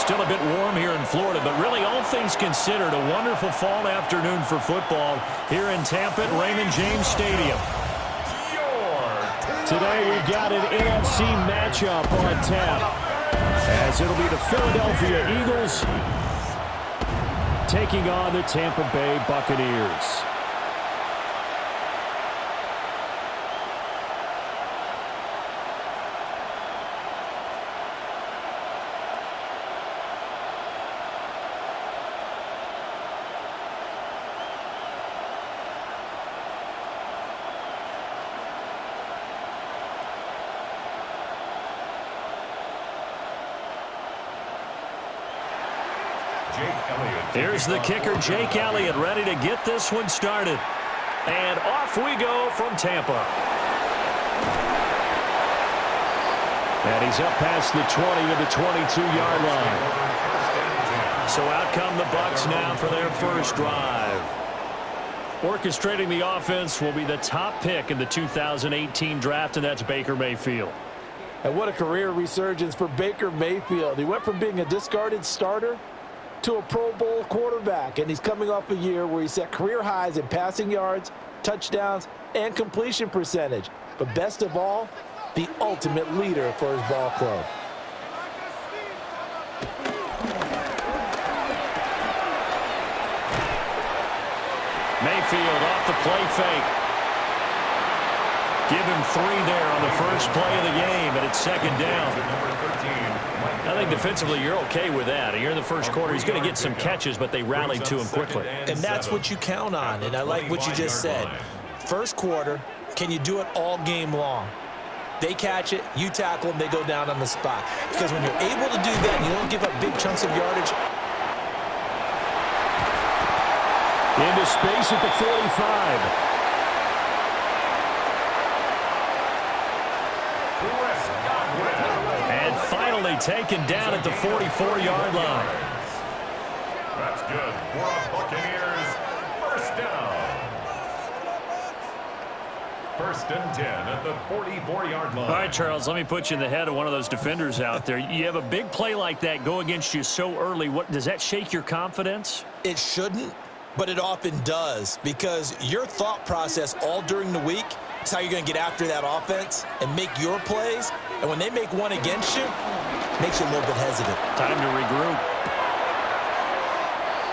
Still a bit warm here in Florida, but really all things considered, a wonderful fall afternoon for football here in Tampa at Raymond James Stadium. Today we've got an NFC matchup on tap, as it'll be the Philadelphia Eagles taking on the Tampa Bay Buccaneers. Here's the kicker, Jake Elliott, ready to get this one started. And off we go from Tampa. And he's up past the 20 to the 22-yard line. So out come the Bucs now for their first drive. Orchestrating the offense will be the top pick in the 2018 draft, and that's Baker Mayfield. And what a career resurgence for Baker Mayfield. He went from being a discarded starter to a Pro Bowl quarterback, and he's coming off a year where he set career highs in passing yards, touchdowns, and completion percentage. But best of all, the ultimate leader for his ball club. Mayfield off the play fake. Give him 3 there on the first play of the game, and it's second down. I think defensively you're okay with that. Here in the first quarter, he's going to get some catches, but they rallied to him quickly. And that's what you count on, and I like what you just said. First quarter, can you do it all game long? They catch it, you tackle them, they go down on the spot. Because when you're able to do that and you don't give up big chunks of yardage. Into space at the 45. And finally taken down at the 44-yard line. That's good for a Buccaneers first down. First and 10 at the 44-yard line. All right, Charles, let me put you in the head of one of those defenders out there. You have a big play like that go against you so early. What does that shake your confidence? It shouldn't, but it often does, because your thought process all during the week is how you're going to get after that offense and make your plays. And when they make one against you, it makes you a little bit hesitant. Time to regroup.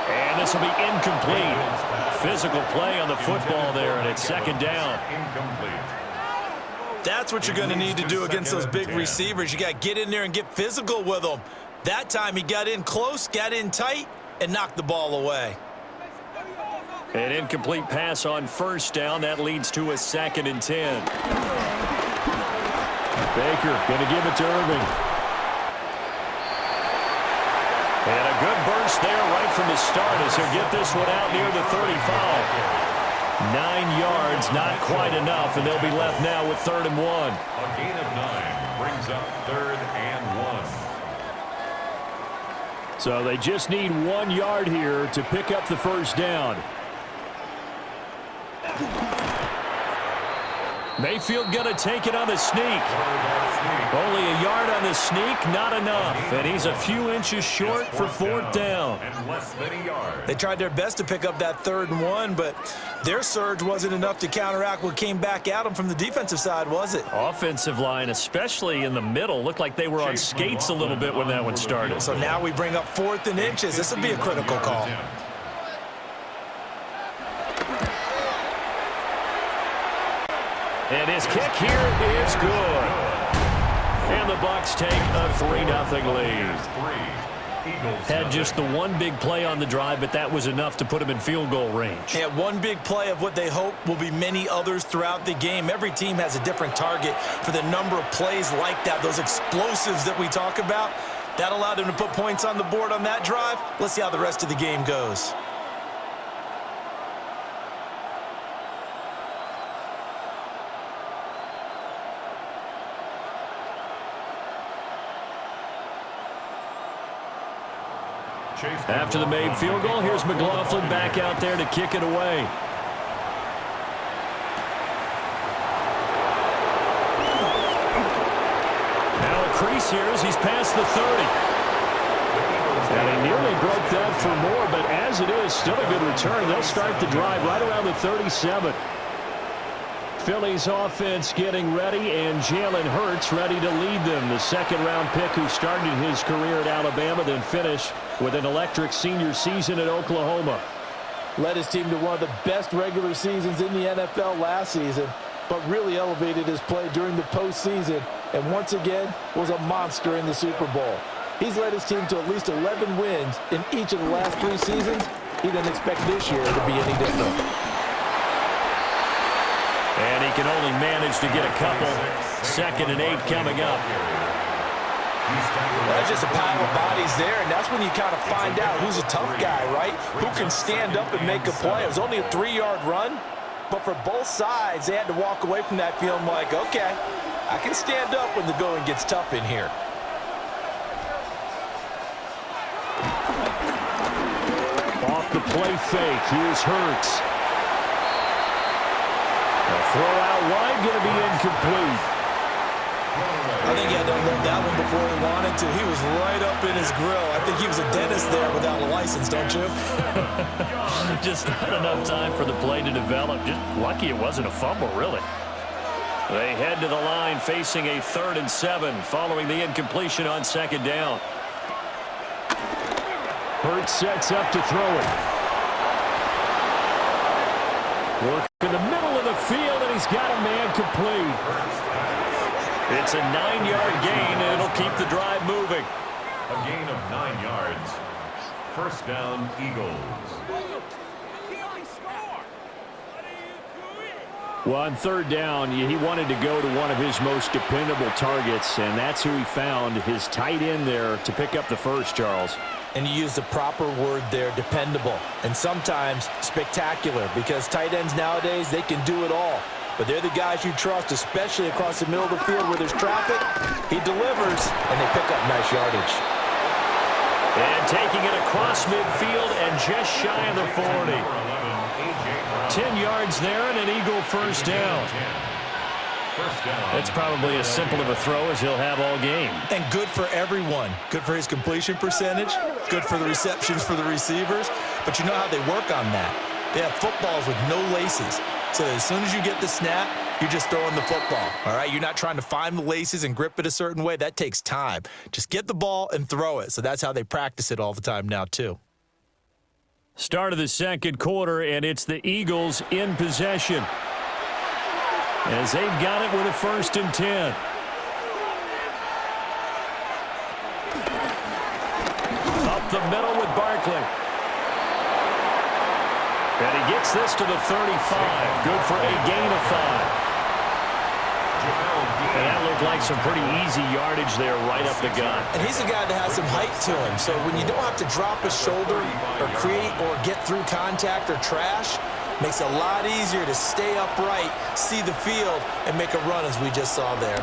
And this will be incomplete. Physical play on the football there, and it's second down. Incomplete. That's what you're going to need to do against those big receivers. You got to get in there and get physical with them. That time he got in close, got in tight, and knocked the ball away. An incomplete pass on first down. That leads to a 2nd and 10. Baker going to give it to Irving. And a good burst there right from the start as he'll get this one out near the 35. 9 yards, not quite enough, and they'll be left now with 3rd and 1. A gain of 9 brings up 3rd and 1. So they just need 1 yard here to pick up the first down. Mayfield going to take it on the sneak. Only a yard on the sneak, not enough. And he's a few inches short for 4th down. And less than a yard. They tried their best to pick up that 3rd and 1, but their surge wasn't enough to counteract what came back at them from the defensive side, was it? Offensive line, especially in the middle, looked like they were on skates a little bit when that one started. So now we bring up 4th and inches. This will be a critical call. And his kick here is good. And the Bucs take a 3-0 lead. Had just the one big play on the drive, but that was enough to put him in field goal range. Yeah, one big play of what they hope will be many others throughout the game. Every team has a different target for the number of plays like that, those explosives that we talk about. That allowed him to put points on the board on that drive. Let's see how the rest of the game goes. After the made field goal, here's McLaughlin back out there to kick it away. Now a crease here as he's past the 30. And he nearly broke that for more, but as it is, still a good return. They'll start the drive right around the 37. Philly's offense getting ready, and Jalen Hurts ready to lead them. The second-round pick who started his career at Alabama, then finished with an electric senior season at Oklahoma. Led his team to one of the best regular seasons in the NFL last season, but really elevated his play during the postseason, and once again was a monster in the Super Bowl. He's led his team to at least 11 wins in each of the last 3 seasons. He doesn't expect this year to be any different. And he can only manage to get a couple. 2nd and 8 coming up. That's just a pile of bodies there, and that's when you kind of find out who's a tough guy, right? Who can stand up and make a play. It was only a 3-yard run, but for both sides, they had to walk away from that feeling like, okay, I can stand up when the going gets tough in here. Off the play fake, here's Hurts. The throw out wide, going to be incomplete. I think he had to unload that one before he wanted to. He was right up in his grill. I think he was a dentist there without a license, don't you? Just not enough time for the play to develop. Just lucky it wasn't a fumble, really. They head to the line facing a 3rd and 7 following the incompletion on 2nd down. Hurts sets up to throw it. Work in the middle of the field, and he's got a man complete. It's a 9-yard gain, and it'll keep the drive moving. A gain of 9 yards. 1st down, Eagles. Well, on 3rd down, he wanted to go to one of his most dependable targets, and that's who he found, his tight end there, to pick up the first, Charles. And you use the proper word there, dependable, and sometimes spectacular, because tight ends nowadays, they can do it all. But they're the guys you trust, especially across the middle of the field where there's traffic. He delivers, and they pick up nice yardage. And taking it across midfield and just shy of the 40. 10 yards there and an Eagle first down. That's probably as simple of a throw as he'll have all game. And good for everyone. Good for his completion percentage. Good for the receptions for the receivers. But you know how they work on that. They have footballs with no laces. So as soon as you get the snap, you're just throwing the football. All right? You're not trying to find the laces and grip it a certain way. That takes time. Just get the ball and throw it. So that's how they practice it all the time now, too. Start of the 2nd quarter, and it's the Eagles in possession, as they've got it with a 1st and 10. Up the middle with Barkley. And he gets this to the 35. Good for a gain of 5. And that looked like some pretty easy yardage there right up the gut. And he's a guy that has some height to him. So when you don't have to drop a shoulder or create or get through contact or trash, makes it a lot easier to stay upright, see the field, and make a run as we just saw there.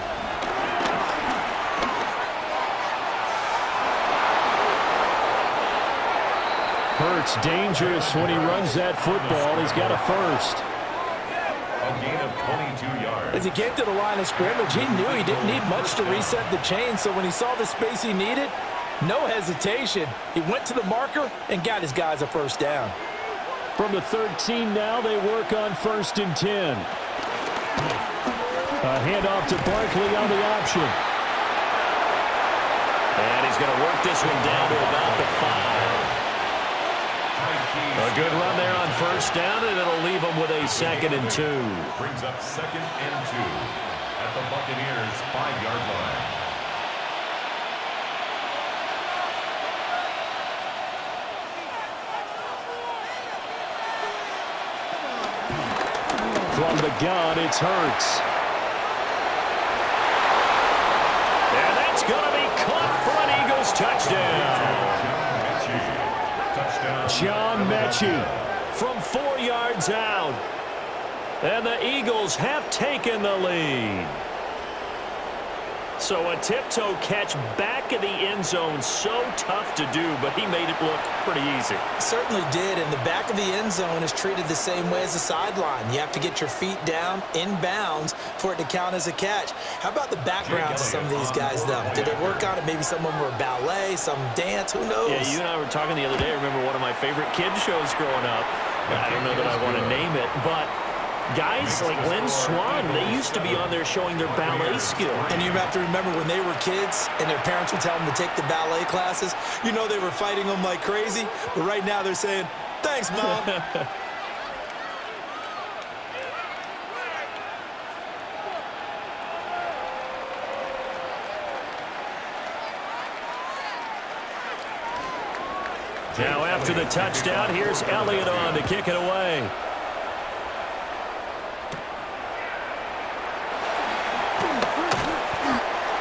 Hurts dangerous when he runs that football. He's got a first. A gain of 22 yards. As he came to the line of scrimmage, he knew he didn't need much to reset the chain. So when he saw the space he needed, no hesitation. He went to the marker and got his guys a first down. From the 13 now, they work on 1st and 10. A handoff to Barkley on the option. And he's going to work this one down to about the 5. A good run there on 1st down, and it'll leave them with a 2nd and 2. Brings up 2nd and 2 at the Buccaneers' 5-yard line. From the gun, it's Hurts. And that's going to be caught for an Eagles touchdown. John Mechie from 4 yards out. And the Eagles have taken the lead. So a tiptoe catch back in the end zone, so tough to do, but he made it look pretty easy. Certainly did, and the back of the end zone is treated the same way as the sideline. You have to get your feet down in bounds for it to count as a catch. How about the backgrounds of some of these guys, though? Did they work on it? Maybe some of them were ballet, some dance, who knows? Yeah, you and I were talking the other day. I remember one of my favorite kids shows growing up. I don't know that I want to name it, but guys like Lynn Swan, they used to be on there showing their ballet skill. And you have to remember when they were kids and their parents would tell them to take the ballet classes, you know they were fighting them like crazy. But right now they're saying, thanks, Mom. Now after the touchdown, here's Elliott on to kick it away.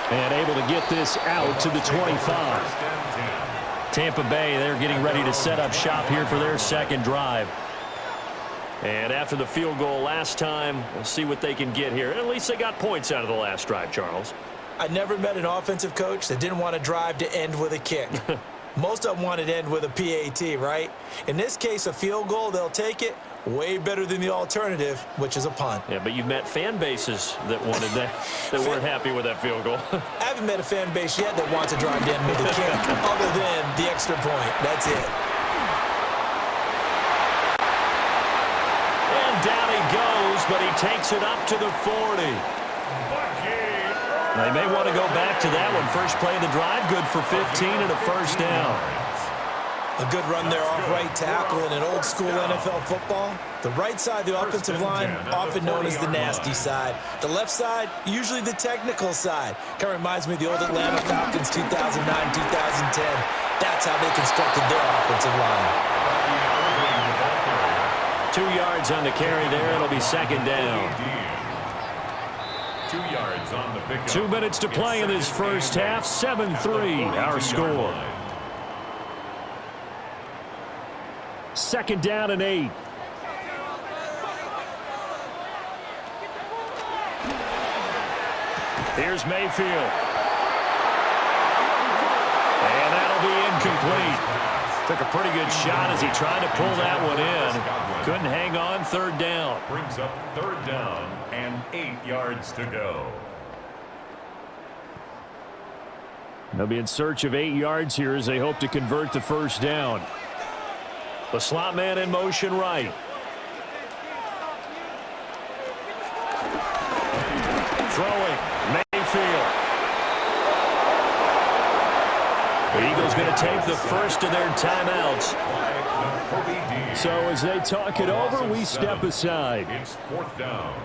And able to get this out to the 25. Tampa Bay, they're getting ready to set up shop here for their second drive. And after the field goal last time, we'll see what they can get here. At least they got points out of the last drive, Charles. I never met an offensive coach that didn't want to drive to end with a kick. Most of them wanted to end with a PAT, right? In this case, a field goal, they'll take it. Way better than the alternative, which is a punt. Yeah, but you've met fan bases that wanted that, that weren't happy with that field goal. I haven't met a fan base yet that wants to drive to end with a kick, other than the extra point. That's it. And down he goes, but he takes it up to the 40. They may want to go back to that one. First play of the drive, good for 15 and a first down. A good run there off right tackle in an old-school NFL football. The right side, the offensive line, often known as the nasty side. The left side, usually the technical side. Kind of reminds me of the old Atlanta Falcons 2009-2010. That's how they constructed their offensive line. 2 yards on the carry there. It'll be second down. 2 yards on the pickup. 2 minutes to play in this first half. 7-3 our score. Second down and 8. Here's Mayfield. And that'll be incomplete. Took a pretty good shot as he tried to pull that one in. Couldn't hang on. Third down. Brings up third down and 8 yards to go. They'll be in search of 8 yards here as they hope to convert the first down. The slot man in motion right. Throwing. Mayfield. The Eagles going to take the first of their timeouts. So as they talk it over, we step aside. It's fourth down.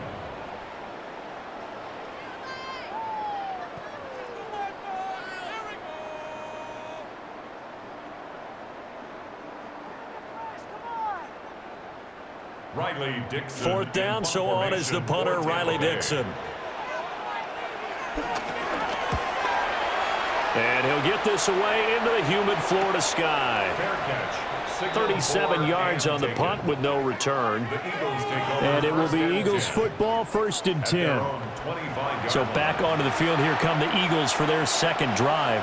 Riley Dixon. Fourth down, so on is the punter, Riley Dixon. And he'll get this away into the humid Florida sky. 37 yards on the punt with no return. And it will be Eagles football, first and 10. So back onto the field, here come the Eagles for their second drive.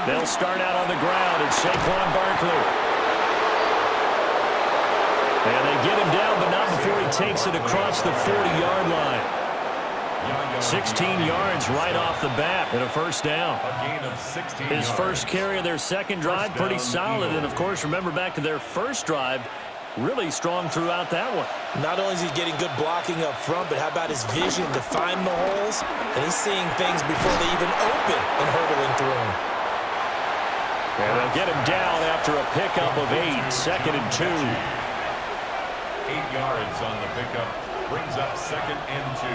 They'll start out on the ground. It's Saquon Barkley. And they get him down, but not before he takes it across the 40-yard line. 16 yards right off the bat and a first down. His first carry of their second drive, pretty solid. And, of course, remember back to their first drive, really strong throughout that one. Not only is he getting good blocking up front, but how about his vision to find the holes? And he's seeing things before they even open and hurdling through them. And they'll get him down after a pickup of 8, second and 2. 8 yards on the pickup. Brings up second and 2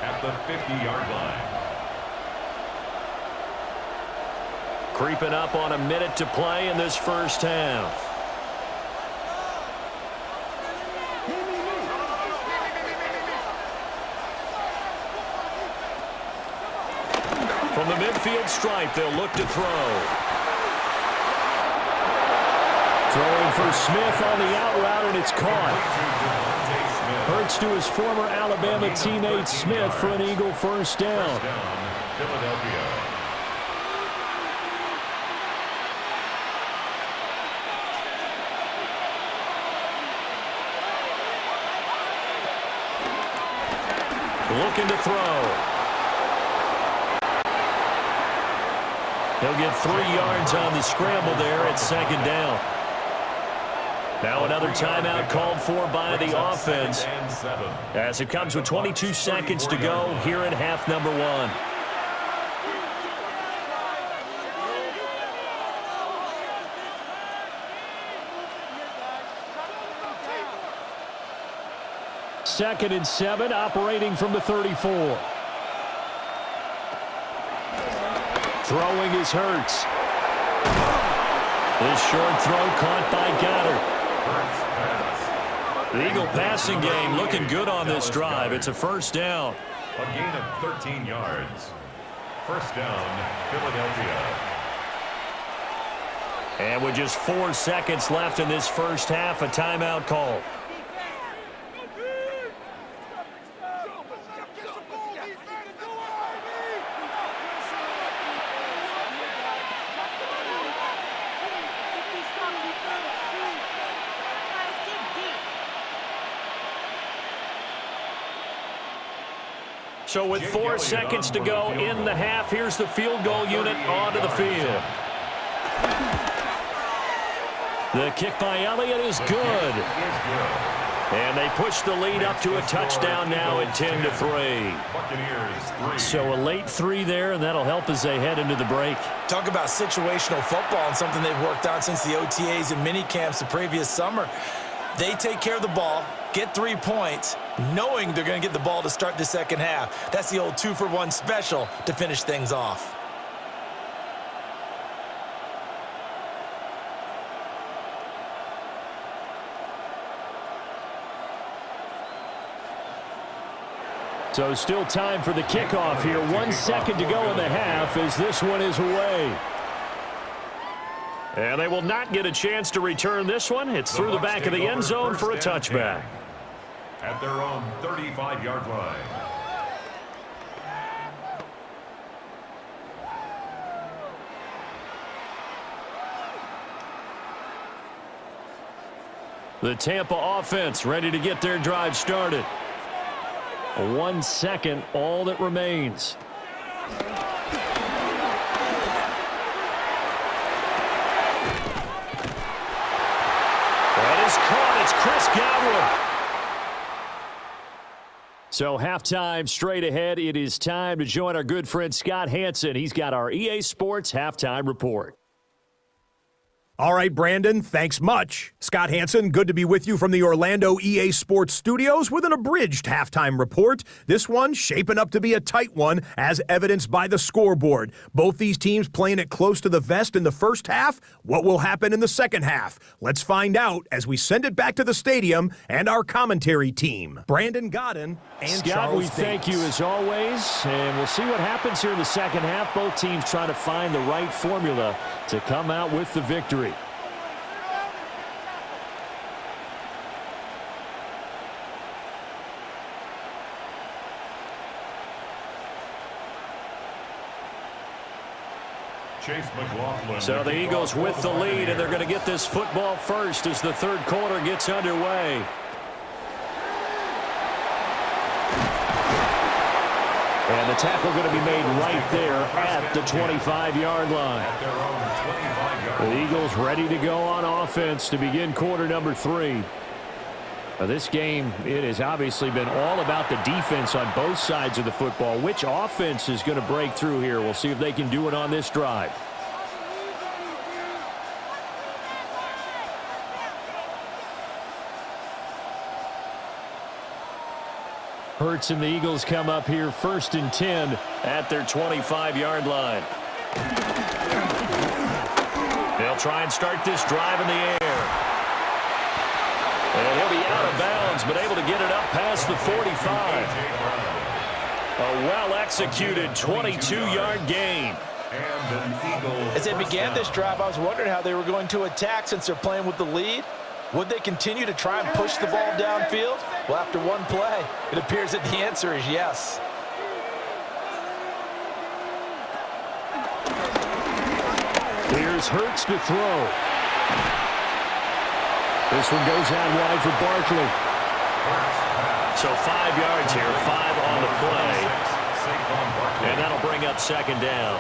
at the 50-yard line. Creeping up on a minute to play in this first half. From the midfield stripe, they'll look to throw. Throwing for Smith on the out route, and it's caught. Hurts to his former Alabama teammate Smith for an Eagle first down. Philadelphia. Looking to throw. He'll get 3 yards on the scramble there at second down. Now another timeout called for by the offense as it comes with 22 seconds to go here in half number 1. Second and 7, operating from the 34. Throwing is Hurts. This short throw caught by Goddard. The Eagle passing game looking good on this drive. It's a first down. A gain of 13 yards. First down, Philadelphia. And with just 4 seconds left in this first half, a timeout call. So with 4 seconds to go in the half, here's the field goal unit onto the field. The kick by Elliott is good. And they push the lead up to a touchdown now at 10-3. So a late 3 there, and that'll help as they head into the break. Talk about situational football and something they've worked on since the OTAs and mini camps the previous summer. They take care of the ball, get 3 points, knowing they're going to get the ball to start the second half. That's the old 2-for-1 special to finish things off. So still time for the kickoff here. 1 second to go in the half as this one is away. And they will not get a chance to return this one. It's through the back of the end zone for a touchback. At their own 35-yard line. The Tampa offense ready to get their drive started. 1 second, all that remains. That is caught. It's Chris Godwin. So halftime straight ahead. It is time to join our good friend Scott Hanson. He's got our EA Sports halftime report. All right, Brandon, thanks much. Scott Hanson, good to be with you from the Orlando EA Sports Studios with an abridged halftime report. This one shaping up to be a tight one, as evidenced by the scoreboard. Both these teams playing it close to the vest in the first half. What will happen in the second half? Let's find out as we send it back to the stadium and our commentary team. Brandon Godden and Scott, Charles we Davis. thank you as always, and we'll see what happens here in the second half. Both teams trying to find the right formula to come out with the victory. Chase McLaughlin. So the Eagles with the lead, and they're going to get this football first as the third quarter gets underway. And the tackle going to be made right there at the 25-yard line. The Eagles ready to go on offense to begin quarter number 3. Now this game, it has obviously been all about the defense on both sides of the football. Which offense is going to break through here? We'll see if they can do it on this drive. Hurts and the Eagles come up here first and 10 at their 25-yard line. They'll try and start this drive in the air. And he'll be out of bounds, but able to get it up past the 45. A well-executed 22-yard gain. As they began this drive, I was wondering how they were going to attack since they're playing with the lead. Would they continue to try and push the ball downfield? Well, after one play, it appears that the answer is yes. Here's Hurts to throw. This one goes out wide for Barkley. So 5 yards here, 5 on the play. And that'll bring up second down.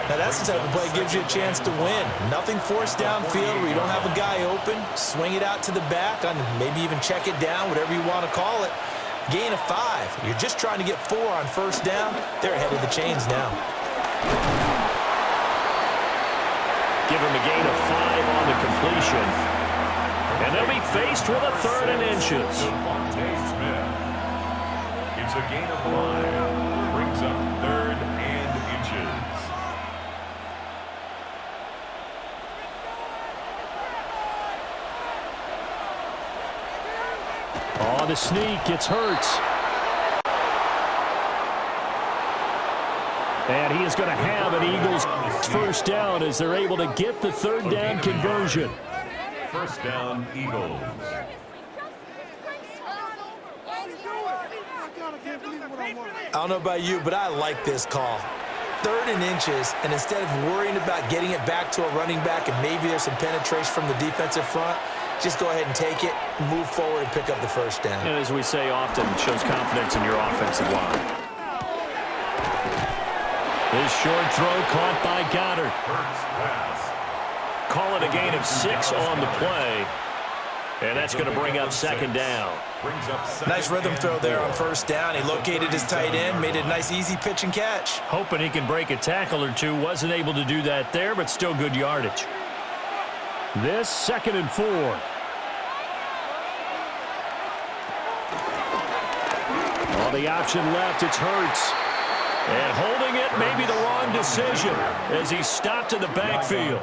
Now that's the type of play that gives you a chance to win. Nothing forced downfield where you don't have a guy open. Swing it out to the back, and maybe even check it down, whatever you want to call it. Gain of 5. You're just trying to get 4 on first down. They're ahead of the chains now. Give him a gain of 5 on the completion. And they'll be faced with a 3rd and inches. It's a gain of 5. Brings up 3rd and inches. On the sneak, it's Hurts. And he is going to have an Eagles first down as they're able to get the 3rd down conversion. First down, Eagles. I don't know about you, but I like this call. 3rd and inches, and instead of worrying about getting it back to a running back and maybe there's some penetration from the defensive front, just go ahead and take it, move forward, and pick up the first down. And as we say often, it shows confidence in your offensive line. This short throw caught by Goddard. Call it a gain of 6 on the play. And that's going to bring up second down. Nice rhythm throw there on first down. He located his tight end, made it a nice easy pitch and catch. Hoping he can break a tackle or two. Wasn't able to do that there, but still good yardage. This 2nd and 4. On the option left, it's Hurts. And holding it may be the wrong decision as he stopped in the backfield.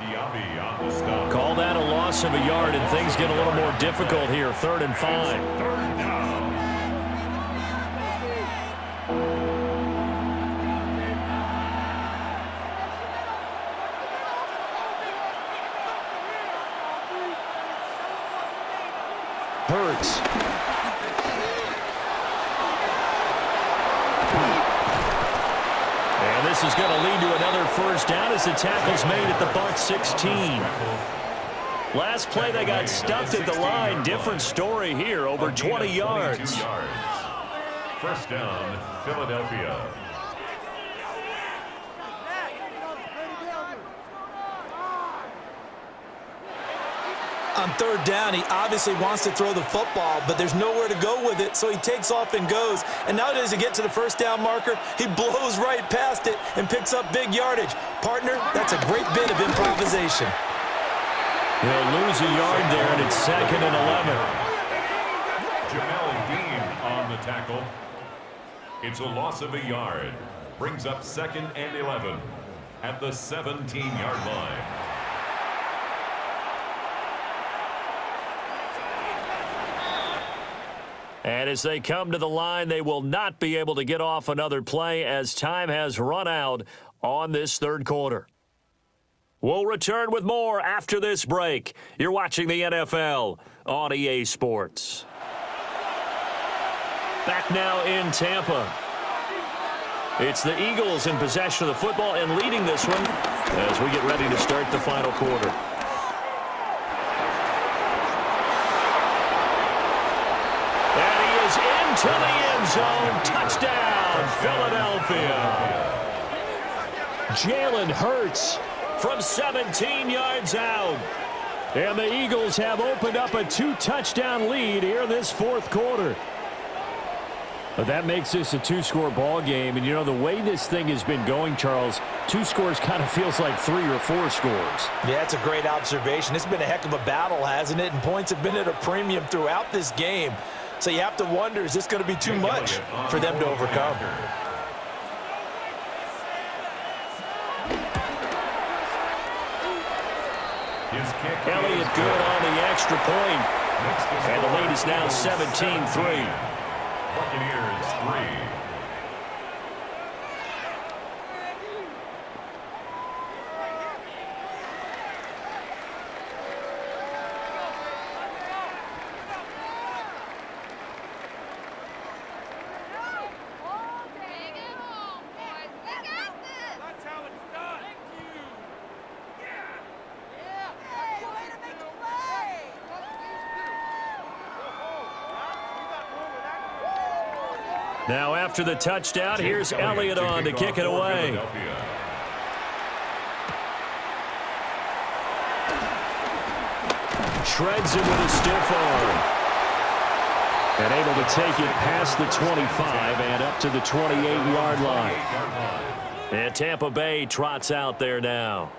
Call that a loss of a yard, and things get a little more difficult here. 3rd and 5. Hurts. And this is going to lead to another first down as the tackle's made at the Bucs 16. Last play, they got stuffed at the line. Different story here, over 20 yards. First down, Philadelphia. On 3rd down, he obviously wants to throw the football, but there's nowhere to go with it, so he takes off and goes. And now as he gets to the first down marker, he blows right past it and picks up big yardage. Partner, that's a great bit of improvisation. He'll lose a yard there, and it's 2nd and 11. Jamel Dean on the tackle. It's a loss of a yard. Brings up 2nd and 11 at the 17-yard line. And as they come to the line, they will not be able to get off another play as time has run out on this 3rd quarter. We'll return with more after this break. You're watching the NFL on EA Sports. Back now in Tampa. It's the Eagles in possession of the football and leading this one as we get ready to start the final quarter. And he is into the end zone. Touchdown, Philadelphia. Jalen Hurts from 17 yards out. And the Eagles have opened up a 2-touchdown lead here in this 4th quarter. But that makes this a 2-score ball game. And, you know, the way this thing has been going, Charles, 2 scores kind of feels like 3 or 4 scores. Yeah, it's a great observation. It's been a heck of a battle, hasn't it? And points have been at a premium throughout this game. So you have to wonder, is this going to be too much for them to overcome? Elliott good on the extra point. And the lead is now 17-3. Buccaneers 3, Now after the touchdown, here's Elliott on to kick it away. Shreds it with a stiff arm. And able to take it past the 25 and up to the 28-yard line. And Tampa Bay trots out there now.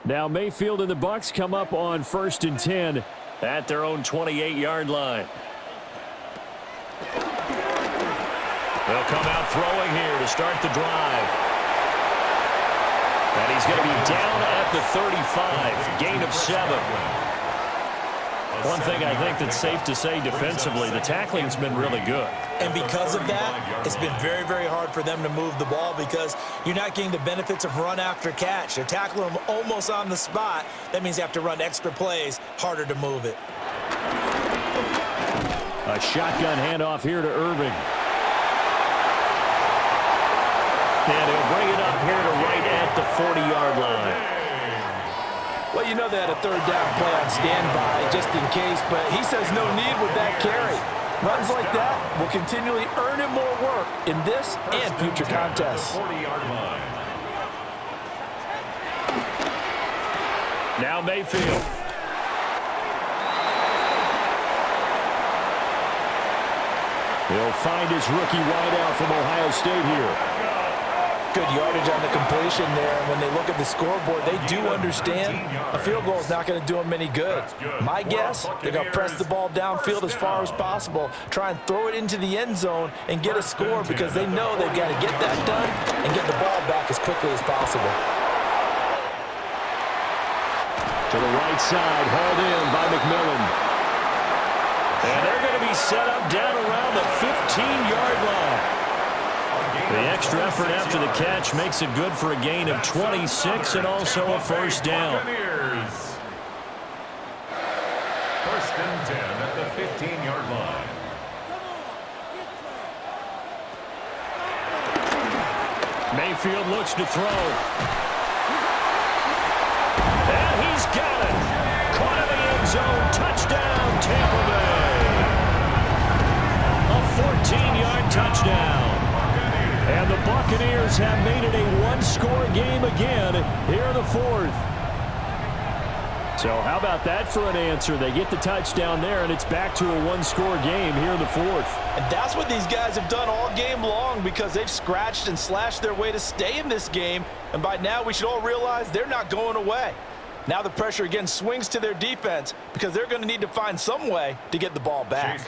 Now Mayfield and the Bucs come up on 1st and 10 at their own 28-yard line. They'll come out throwing here to start the drive. And he's going to be down at the 35, gain of 7. One thing I think that's safe to say defensively, the tackling's been really good. And because of that, it's been very, very hard for them to move the ball because you're not getting the benefits of run after catch. They're tackling them almost on the spot. That means you have to run extra plays, harder to move it. A shotgun handoff here to Irving. And he'll bring it up here to right at the 40-yard line. Well, you know they had a third down play on standby just in case, but he says no need with that carry. Runs like that will continually earn him more work in this and future contests. 40-yard line. Now Mayfield. He'll find his rookie wideout from Ohio State here. Good yardage on the completion there. And when they look at the scoreboard, they do understand a field goal is not going to do them any good. My guess, they're going to press the ball downfield as far as possible, try and throw it into the end zone and get a score because they know they've got to get that done and get the ball back as quickly as possible. To the right side, hauled in by McMillan. And they're going to be set up down around the 15-yard line. The extra effort after the catch makes it good for a gain of 26 and also a first down. Buccaneers. 1st and 10 at the 15-yard line. Mayfield looks to throw. And he's got it. Caught in the end zone. Touchdown, Tampa Bay. A 14-yard touchdown. And the Buccaneers have made it a one-score game again here in the 4th. So how about that for an answer? They get the touchdown there, and it's back to a one-score game here in the 4th. And that's what these guys have done all game long because they've scratched and slashed their way to stay in this game. And by now, we should all realize they're not going away. Now the pressure again swings to their defense because they're going to need to find some way to get the ball back.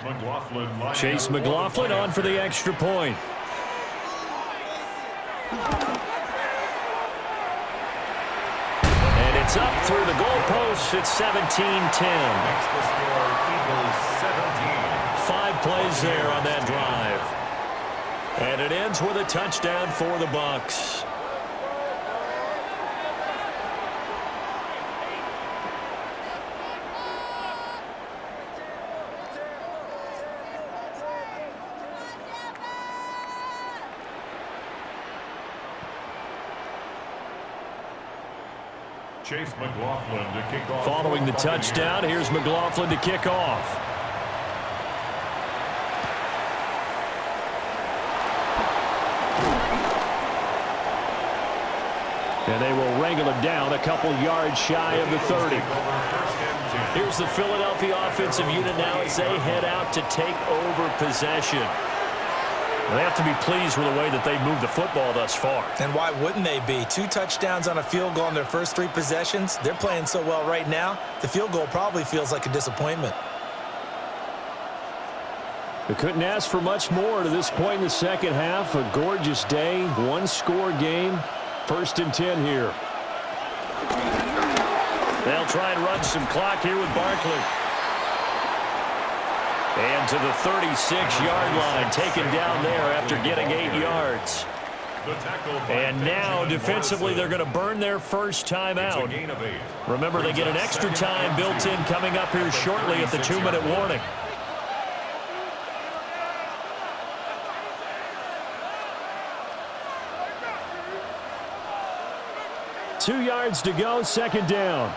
Chase McLaughlin on for the extra point. And it's up through the goalposts. It's 17-10. Makes the score Eagles 17. 5 plays there on that drive. And it ends with a touchdown for the Bucs. Chase McLaughlin to kick off. Following the touchdown, here's McLaughlin to kick off. And they will wrangle him down a couple yards shy of the 30. Here's the Philadelphia offensive unit now as they head out to take over possession. They have to be pleased with the way that they've moved the football thus far. And why wouldn't they be? 2 touchdowns on a field goal in their first 3 possessions. They're playing so well right now, the field goal probably feels like a disappointment. They couldn't ask for much more to this point in the second half. A gorgeous day, one-score game. 1st and 10 here. They'll try and run some clock here with Barkley. And to the 36-yard line, taken down there after getting 8 yards. And now, defensively, they're going to burn their first time out. Remember, they get an extra time built in coming up here shortly at the 2-minute warning. 2 yards to go, second down.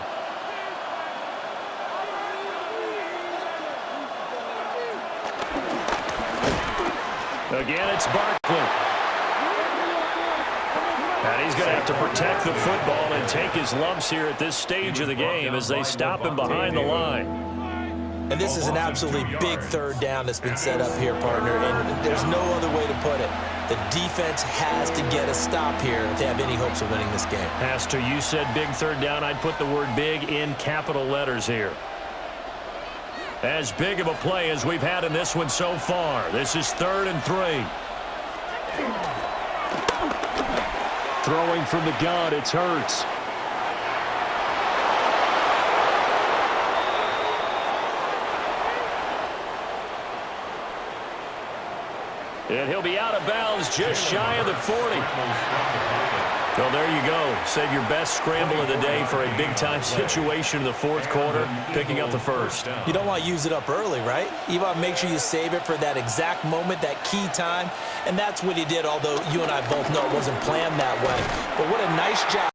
Again, it's Barkley. And he's going to have to protect the football and take his lumps here at this stage of the game as they stop him behind the line. And this is an absolutely big third down that's been set up here, partner, and there's no other way to put it. The defense has to get a stop here if they have any hopes of winning this game. Pastor, you said big third down. I'd put the word big in capital letters here. As big of a play as we've had in this one so far. This is 3rd and 3. Throwing from the gun, it's Hurts. And he'll be out of bounds just shy of the 40. Well, there you go. Save your best scramble of the day for a big-time situation in the 4th quarter, picking up the first. You don't want to use it up early, right? You want to make sure you save it for that exact moment, that key time. And that's what he did, although you and I both know it wasn't planned that way. But what a nice job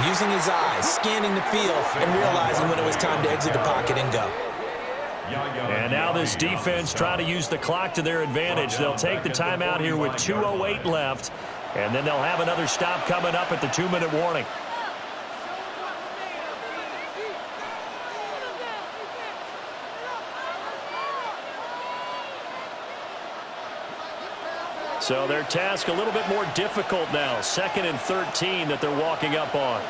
using his eyes, scanning the field, and realizing when it was time to exit the pocket and go. And now this defense trying to use the clock to their advantage. They'll take the timeout here with 2:08 left, and then they'll have another stop coming up at the 2-minute warning. So their task a little bit more difficult now. 2nd and 13 that they're walking up on.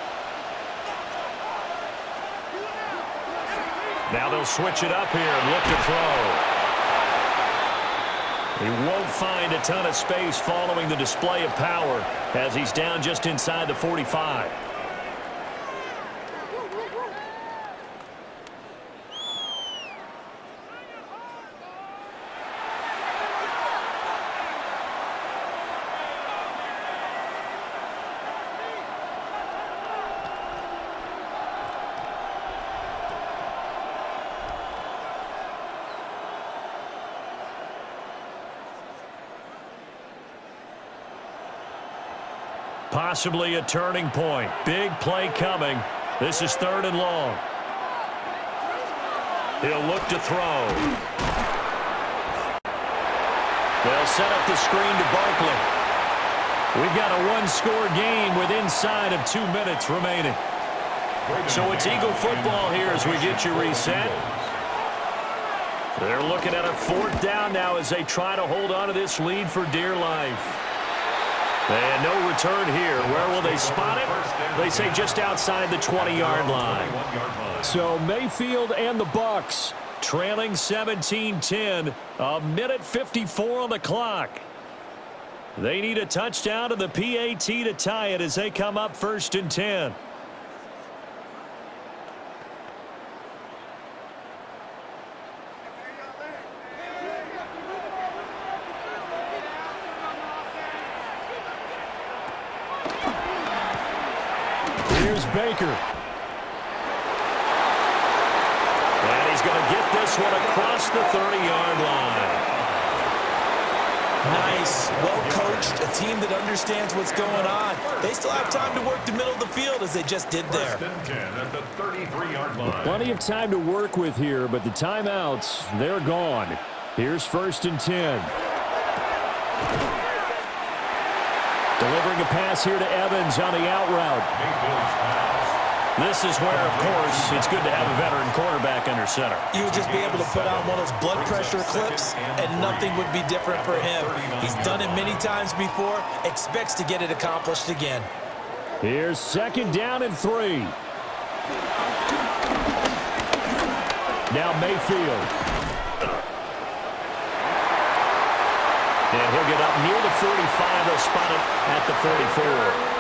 Now they'll switch it up here and look to throw. He won't find a ton of space following the display of power as he's down just inside the 45. Possibly a turning point. Big play coming. This is 3rd and long. He'll look to throw. They'll set up the screen to Barkley. We've got a one-score game with inside of 2 minutes remaining. So it's Eagle football here as we get you reset. They're looking at a 4th down now as they try to hold on to this lead for dear life. And no return here. Where will they spot it? They say just outside the 20-yard line. So Mayfield and the Bucs trailing 17-10. 1:54 on the clock. They need a touchdown to the PAT to tie it as they come up 1st and 10. Baker. And he's going to get this one across the 30-yard line. Nice. Well coached. A team that understands what's going on. They still have time to work the middle of the field as they just did there. 1st and 10 at the 33-yard line. Plenty of time to work with here, but the timeouts, they're gone. Here's 1st and 10. Delivering a pass here to Evans on the out route. This is where, of course, it's good to have a veteran quarterback under center. You would just be able to put on one of those blood pressure clips, and nothing would be different for him. He's done it many times before, expects to get it accomplished again. Here's 2nd down and 3. Now Mayfield. And he'll get up near the 45. They'll spot it at the 44.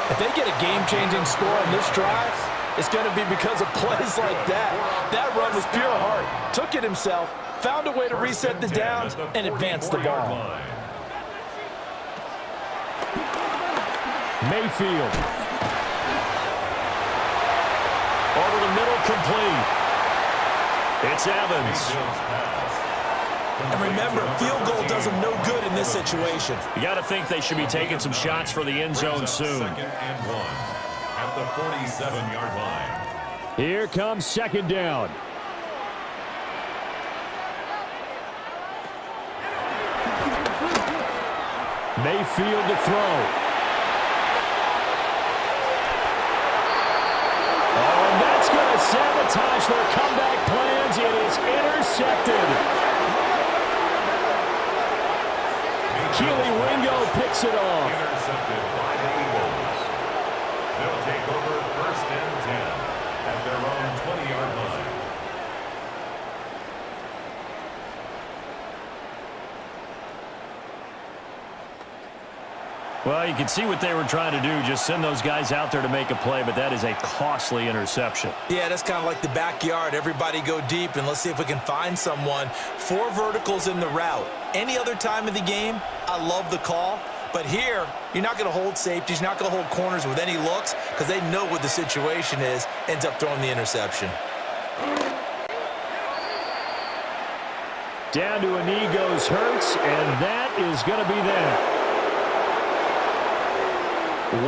If they get a game-changing score on this drive, it's going to be because of plays like that. That run was pure heart. Took it himself, found a way to reset the downs, and advance the ball. Mayfield. Over the middle, complete. It's Evans. And remember, field goal does them no good in this situation. You got to think they should be taking some shots for the end zone soon. Second and 1 at the 47-yard line. Here comes second down. Mayfield to throw. Oh, and that's going to sabotage their comeback plans. It is intercepted. Keely Ringo picks it off. Intercepted by the Eagles. They'll take over first and 10 at their own 20-yard line. Well, you can see what they were trying to do, just send those guys out there to make a play, but that is a costly interception. Yeah, that's kind of like the backyard. Everybody go deep, and let's see if we can find someone. 4 verticals in the route. Any other time of the game, I love the call. But here, you're not going to hold safeties, you're not going to hold corners with any looks because they know what the situation is, ends up throwing the interception. Down to a knee goes Hurts, and that is going to be that.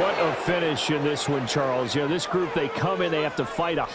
What a finish in this one, Charles. You know, this group, they come in, they have to fight a